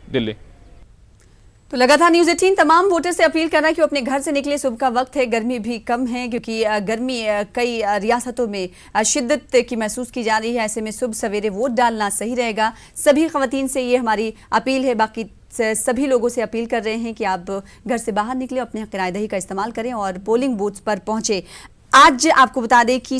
दिल्ली। तो लगातार न्यूज 18 तमाम वोटर से अपील कर रहा है कि वो अपने घर से निकले। सुबह का वक्त है, गर्मी भी कम है क्योंकि गर्मी कई रियासतों में शिद्दत की महसूस की जा रही है। ऐसे में सुबह सवेरे वोट डालना सही रहेगा। सभी खवातीन से ये हमारी अपील है। बाकी सभी लोगों से अपील कर रहे हैं कि आप घर से बाहर निकले, अपने किराएदही का इस्तेमाल करें और पोलिंग बूथ पर पहुंचे। आज आपको बता दें कि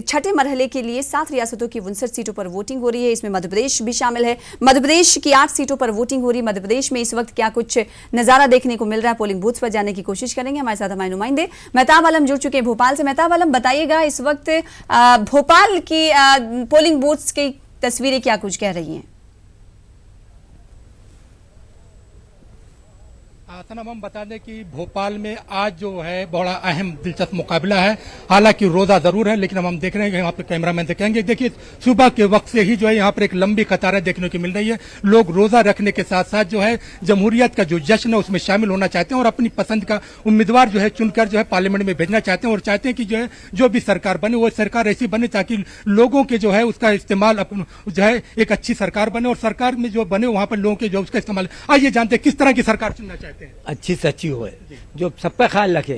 छठे मरहले के लिए 7 रियासतों की 59 सीटों पर वोटिंग हो रही है। इसमें मध्य प्रदेश भी शामिल है। मध्य प्रदेश की 8 सीटों पर वोटिंग हो रही है। मध्य प्रदेश में इस वक्त क्या कुछ नजारा देखने को मिल रहा है, पोलिंग बूथ पर जाने की कोशिश करेंगे। हमारे साथ हमारे नुमाइंदे मेहताब आलम जुड़ चुके हैं भोपाल से। मेहताब आलम, बताइएगा इस वक्त भोपाल की पोलिंग बूथ्स की तस्वीरें क्या कुछ कह रही हैं? सनम, हम बता दें कि भोपाल में आज जो है बड़ा अहम दिलचस्प मुकाबला है। हालांकि रोजा जरूर है, लेकिन हम देख रहे हैं कि यहाँ पे कैमरामैन दिखाएंगे। देखिए, सुबह के वक्त से ही जो है यहाँ पर एक लंबी कतारें देखने को मिल रही है। लोग रोजा रखने के साथ साथ जो है जमहूरियत का जो जश्न है उसमें शामिल होना चाहते हैं और अपनी पसंद का उम्मीदवार जो है चुनकर जो है पार्लियामेंट में भेजना चाहते हैं और चाहते हैं कि जो है जो भी सरकार बने वो सरकार ऐसी बने ताकि लोगों के जो है उसका इस्तेमाल जो है एक अच्छी सरकार बने और सरकार में जो बने वहां पर लोगों के जो उसका इस्तेमाल। आइए जानते हैं किस तरह की सरकार चुनना चाहते हैं। अच्छी से अच्छी हो, जो सब पे ख्याल रखे,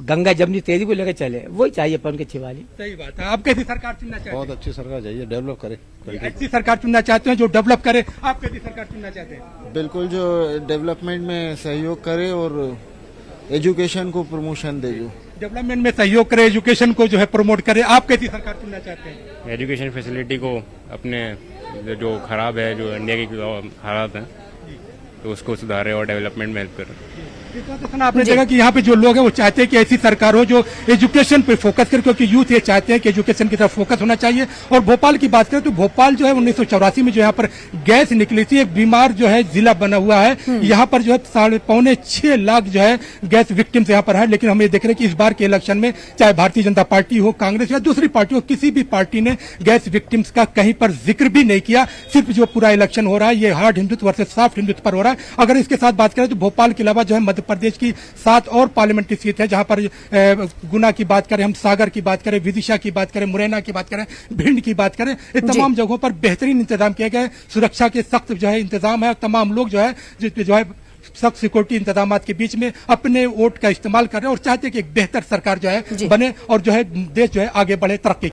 गंगा जमनी तेजी को लेकर चले, वही चाहिए अपन के छिवाली। सही बात है। आप कैसी सरकार चुनना चाहते हैं? बहुत अच्छी सरकार चाहिए, डेवलप करे। अच्छी सरकार चुनना चाहते हैं जो डेवलप करे। आप कैसी सरकार चुनना चाहते हैं? बिल्कुल, जो डेवलपमेंट में सहयोग करे और एजुकेशन को प्रमोशन दे। जो डेवलपमेंट में सहयोग करे, एजुकेशन को जो है प्रमोट करे। आप कैसी सरकार चुनना चाहते हैं? एजुकेशन फैसिलिटी को अपने जो खराब है, जो इंडिया की हालात हैं, तो उसको सुधारे और डेवलपमेंट में हेल्प करे। आपने देखा कि यहाँ पे जो लोग हैं वो चाहते हैं कि ऐसी सरकार हो जो एजुकेशन पे फोकस करे, क्योंकि यूथ ये चाहते हैं कि एजुकेशन की तरफ फोकस होना चाहिए। और भोपाल की बात करें तो भोपाल जो है 1984 में जो यहाँ पर गैस निकली थी, एक बीमार जो है जिला बना हुआ है। यहाँ पर जो है 6.25 लाख जो है गैस विक्टिम्स यहाँ पर है। लेकिन हम ये देख रहे हैं कि इस बार के इलेक्शन में चाहे भारतीय जनता पार्टी हो, कांग्रेस या दूसरी पार्टी हो, किसी भी पार्टी ने गैस विक्टिम्स का कहीं पर जिक्र भी नहीं किया। सिर्फ जो पूरा इलेक्शन हो रहा है ये hard Hindutva versus soft Hindutva पर हो रहा है। अगर इसके साथ बात करें तो भोपाल के अलावा जो है मध्य प्रदेश की 7 और पार्लियामेंट्री सीट है, जहां पर गुना की बात करें, हम सागर की बात करें, विदिशा की बात करें, मुरैना की बात करें, भिंड की बात करें, ये तमाम जगहों पर बेहतरीन इंतजाम किए गए। सुरक्षा के सख्त जो है इंतजाम है। तमाम लोग जो है सख्त सिक्योरिटी इंतजाम के बीच में अपने वोट का इस्तेमाल कर रहे हैं और चाहते हैं कि एक बेहतर सरकार जो है बने और जो है देश जो है आगे बढ़े, तरक्की।